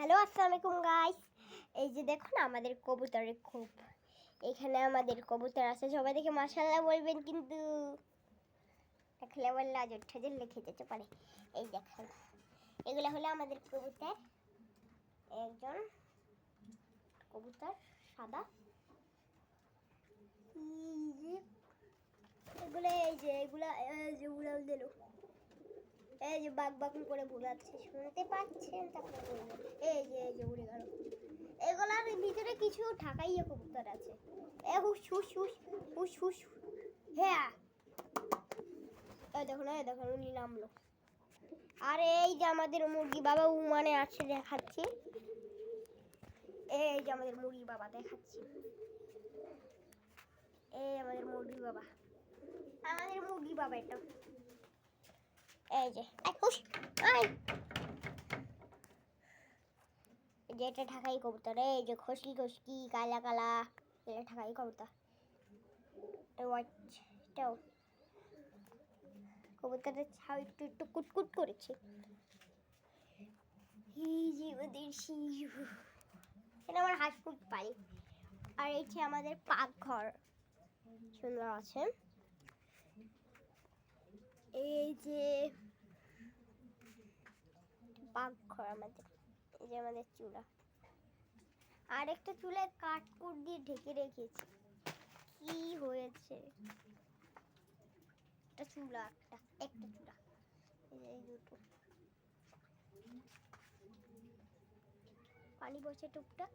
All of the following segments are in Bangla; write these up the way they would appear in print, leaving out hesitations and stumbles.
হ্যালো আসসালামু আলাইকুম গাইস। এই যে দেখুন আমাদের কবুতরের খোপ, এখানে আমাদের কবুতর আছে, সবাই দেখে মাশাআল্লাহ বলবেন, কিন্তু দেখলে আবার লাজ ঠাজের লিখে যেতে পারে। এই দেখেন এগুলো হলো আমাদের কবুতর, একজন কবুতর সাদা, এগুলো এই যে উড়াল দিল, এই যে বাক বাকুন করে ভুলাচ্ছে, শুনতে পাচ্ছেন? তারপরে এই যে উড়ে গেল। এগুলার ভিতরে কিছু ঢাকাইয়া কবুতর আছে। এ হুস হুস হুস হুস হুস, হ্যাঁ দেখুন উনি নামলো। আর এই যে আমাদের মুরগি বাবা উমানে আছে, দেখাচ্ছি। এই যে আমাদের মুরগি বাবা দেখাচ্ছি, এই আমাদের মুরগি বাবা, এটা এই যে এটা ঢাকাই কবুতর, এই যে খসকি খসকি কালা কালা, এটা ঢাকাই কবুতর। এটাও কবুতরের ছাউ একটু একটু কুটকুট করেছে। এটা আমার হাঁসপুর পাই। আর এই যে আমাদের পাকঘর সুন্দর আছে, এই যে পাকঘর আমাদের, এই যে আমাদের চুলা, আর একটা চুলায় কাঠকুট দিয়ে ঢেকে রেখেছি। কি হয়েছে? একটা চুলা, একটা চুলা, এই দুটো পানি বসে টুকটাক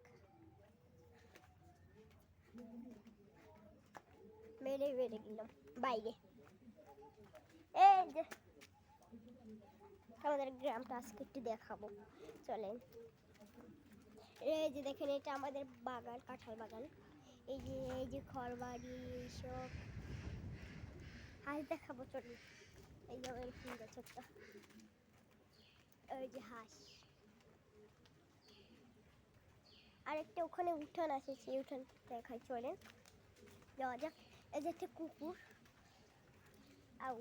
মেরে গেলাম বাইরে। এই যে আমাদের গ্রামটা আজকে একটু দেখাবো, চলেন। এই যে দেখেন এটা আমাদের বাগান, কাঁঠাল বাগান। এই যে খড়বাড়ি, এইসব হাঁস দেখাবো, চলুন। এই যে আমাদের ফুল গাছ একটা, ওই যে হাঁস, আর একটা ওখানে উঠান আছে, সেই উঠান দেখাই, চলেন যাওয়া যাক। এই যে একটা কুকুর, আউ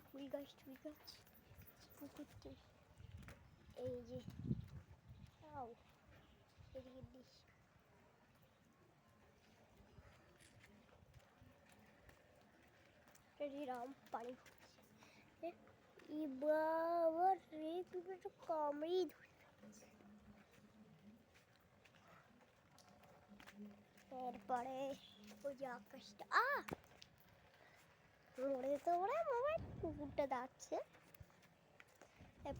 ফুল গাছ কুকুরটি, এই যে আউ এদিকে দিস, রাম পানি ফুটছে। ই বাবা রে, তুমি একটু কমই এরপরে ওই যে আকাশটা মরে যেতে পারে, মোবাইল কুকুরটা যাচ্ছে,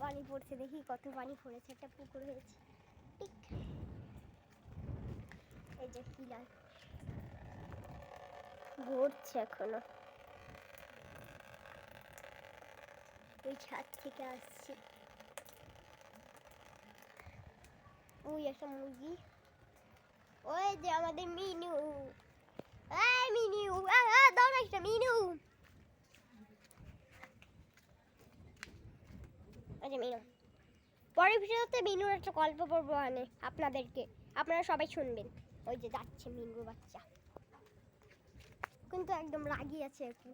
পানি পড়ছে, দেখি কত পানি পড়েছে, একটা পুকুর হয়েছে ঠিক। এই যে পিলার ঘুরছে এখনো, ওই ছাদ থেকে আসছে। ওই একটা মুরগি, ওই যে আমাদের মিনু, এই মিনু দৌড়াইস না মিনু, আচ্ছা মিনু, পরের ভিডিওতে মিনুর একটা গল্প পড়বো আপনাদেরকে, আপনারা সবাই শুনবেন। ওই যে যাচ্ছে মিনু বাচ্চা, কিন্তু একদম রাগি আছে একটু।